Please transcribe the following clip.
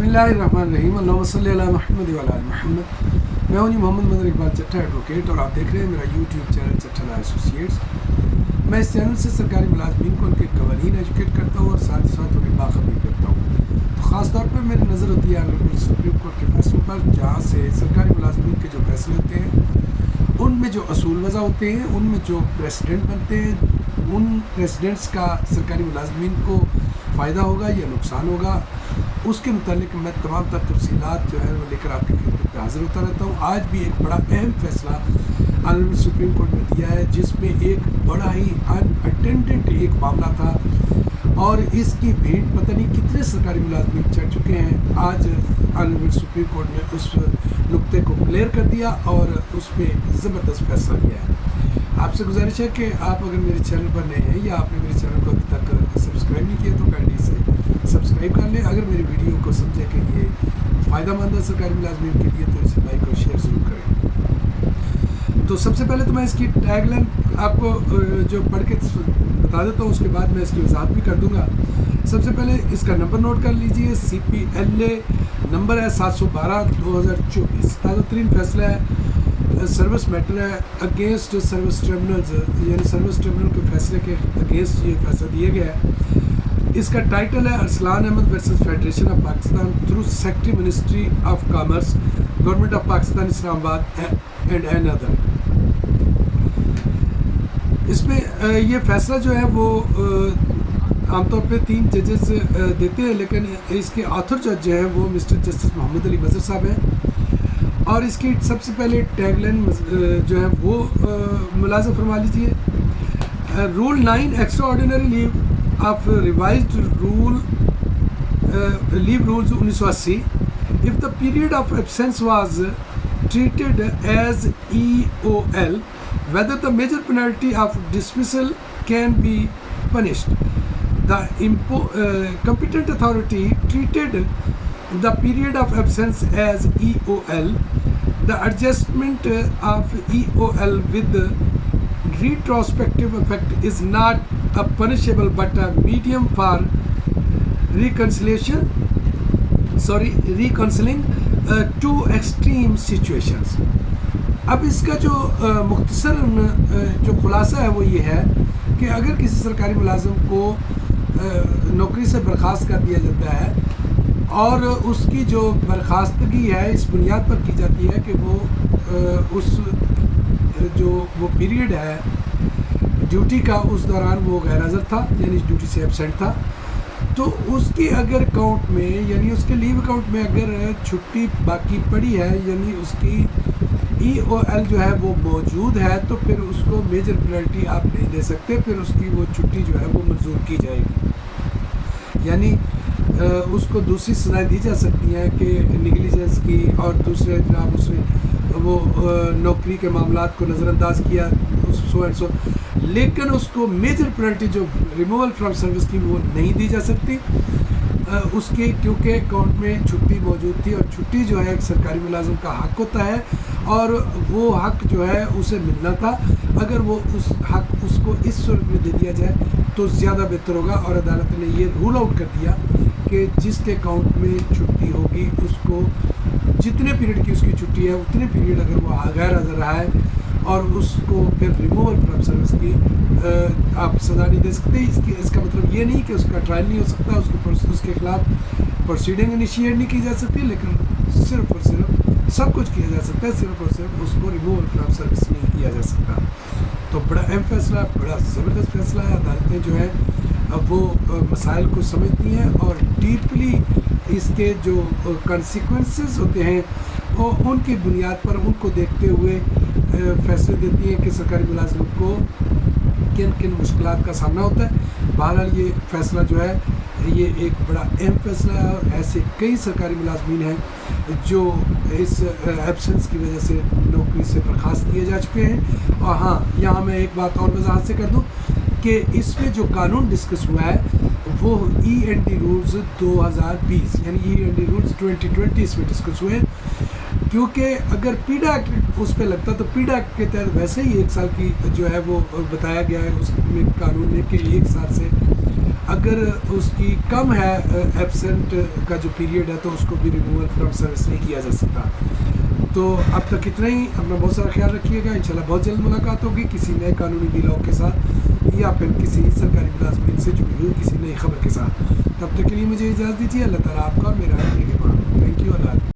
बिस्मिल्लाहिर्रहमानिर्रहीम अल्लाहुम्मा सल्ली अला मुहम्मद व अला आलि मुहम्मद। मैं हूं जी मोहम्मद मदन इकबाल चट्टा एडवोकेट और आप देख रहे हैं मेरा यूट्यूब चैनल चट्टा लॉ एसोसिएट्स। मैं इस चैनल से सरकारी मुलाजमीन को उनके कवानीन एजुकेट करता हूं और साथ ही साथ उन्हें बाखबरी करता हूं। तो ख़ास तौर पर मेरी नज़र होती है ऑनरेबल सुप्रीम कोर्ट के फैसलों पर, जहाँ से सरकारी मुलाजमीन के जो फैसले होते हैं उनमें जो असूल वज़ा होते हैं, उनमें जो प्रेसिडेंट बनते हैं, उन प्रेसिडेंट्स का सरकारी मुलाजमीन को फ़ायदा होगा या नुकसान होगा, उसके मुतालिक मैं तमाम तर तफसीलात जो है वो लेकर आपकी खिदमत पे हाज़िर होता रहता हूँ। आज भी एक बड़ा अहम फैसला ऑनरेबल सुप्रीम कोर्ट ने दिया है, जिसमें एक बड़ा ही अनअटेंडेड एक मामला था और इसकी भेंट पता नहीं कितने सरकारी मुलाजमीन चढ़ चुके हैं। आज ऑनरेबल सुप्रीम कोर्ट ने उस नुक्ते को क्लियर कर दिया और उस पर ज़बरदस्त फैसला लिया है। आपसे गुजारिश है कि आप अगर मेरे चैनल पर नए हैं या आपने मेरे चैनल को अभी तक सब्सक्राइब नहीं किया तो काइंडली से सब्सक्राइब कर लें। अगर मेरी वीडियो को समझे कि ये फ़ायदा मंद है सरकारी मुलाजमीन के लिए तो इसे लाइक और शेयर ज़रूर करें। तो सबसे पहले तो मैं इसकी टैगलाइन आपको जो पढ़ के बता देता हूँ, उसके बाद मैं इसकी वजाहत भी कर दूँगा। सबसे पहले इसका नंबर नोट कर लीजिए। CPLA नंबर है 712/2024। ताज़ा तरीन फैसला है, सर्विस मैटर है अगेंस्ट सर्विस ट्रिब्यूनल्स, यानी सर्विस ट्रिब्यूनल के फैसले के अगेंस्ट ये फैसला दिया गया है। इसका टाइटल है Arsalan Ahmed versus federation of Pakistan through secretary ministry of commerce government of Pakistan Islamabad and other. इसमें ये फैसला जो है वो आमतौर पे 3 जजेस देते हैं, लेकिन इसके ऑथर जज जो हैं वो मिस्टर जस्टिस मोहम्मद अली मजहर साहब हैं। और इसकी सबसे पहले टैगलाइन जो है वो मुलाज़ा फरमा लीजिए। Rule 9 extraordinary leave of revised leave rules 1980 if the period of absence was treated as EOL whether the major penalty of dismissal can be punished. The competent authority treated the period of absence as EOL. The adjustment of EOL with retrospective effect is not a punishable but a medium for reconciling two extreme situations. अब इसका जो मुख्तसर जो खुलासा है वो ये है कि अगर किसी सरकारी मुलाजिम को नौकरी से बर्खास्त कर दिया जाता है और उसकी जो बर्खास्तगी है इस बुनियाद पर की जाती है कि वो उस जो वो पीरियड है ड्यूटी का उस दौरान वो गैर हाज़िर था, यानी ड्यूटी से एब्सेंट था, तो उसकी अगर अकाउंट में यानी उसके लीव अकाउंट में अगर छुट्टी बाकी पड़ी है, यानी उसकी EOL जो है वो मौजूद है, तो फिर उसको मेजर पेनल्टी आप नहीं दे सकते, फिर उसकी वो छुट्टी जो है वो मंजूर की जाएगी। यानी उसको दूसरी सज़ाएं दी जा सकती हैं कि निगलिजेंस की और दूसरे जनाब उसने वो नौकरी के मामलात को नज़रअंदाज किया सो एंड सो, लेकिन उसको मेजर पेनल्टी जो रिमूवल फ्रॉम सर्विस की वो नहीं दी जा सकती उसके, क्योंकि अकाउंट में छुट्टी मौजूद थी और छुट्टी जो है एक सरकारी मुलाजिम का हक़ होता है और वो हक़ जो है उसे मिलना था। अगर वो उस हक़ उसको इस सूरत में दे दिया जाए तो ज़्यादा बेहतर होगा। और अदालत ने ये रूल आउट कर दिया कि जिसके अकाउंट में छुट्टी होगी उसको जितने पीरियड की उसकी छुट्टी है उतने पीरियड अगर वो गैर हाज़िर रहा है और उसको फिर रिमूवल फ्रॉम सर्विस की आप सज़ा नहीं दे सकते। इसका मतलब ये नहीं कि उसका ट्रायल नहीं हो सकता, उसके खिलाफ प्रोसीडिंग इनिशिएट नहीं की जा सकती, लेकिन सिर्फ और सिर्फ सब कुछ किया जा सकता है, सिर्फ और सिर्फ उसको रिमूवल फ्रॉम सर्विस नहीं किया जा सकता। तो बड़ा अहम फैसला, बड़ा ज़बरदस्त फैसला है। अदालतें जो है अब वो मसाइल को समझती हैं और डीपली इसके जो कॉन्सिक्वेंसेस होते हैं वो उनकी बुनियाद पर उनको देखते हुए फैसले देती हैं कि सरकारी मुलाजिम को किन किन मुश्किलात का सामना होता है। बहरहाल ये फैसला जो है ये एक बड़ा अहम फैसला है और ऐसे कई सरकारी मुलाजमीन हैं जो इस एब्सेंस की वजह से नौकरी से बर्खास्त किए जा चुके हैं। और हाँ, यहाँ मैं एक बात और वजाहत से कर दूँ कि इसमें जो कानून डिस्कस हुआ है वो END रूल्स 2020 यानी END रूल्स 2020 इसमें डिस्कस हुए हैं, क्योंकि अगर पीडा एक्ट उस पर लगता तो पीडा एक्ट के तहत वैसे ही 1 साल की जो है वो बताया गया है उसमें कानून में कि 1 साल से اگر اس کی کم ہے ایبسنٹ کا جو پیریڈ ہے تو اس کو بھی ریموول فرام سروس نہیں کیا جا سکتا. تو اب تک اتنا ہی. اپنا بہت سارا خیال رکھیے گا. انشاءاللہ بہت جلد ملاقات ہوگی کسی نئے قانونی بیلاؤ کے ساتھ یا پھر کسی سرکاری ملازمین سے جڑی ہوئی کسی نئی خبر کے ساتھ. تب تک کے لیے مجھے اجازت دیجیے. اللہ تعالیٰ آپ کا اور میرا نگہبان. Thank you. اللہ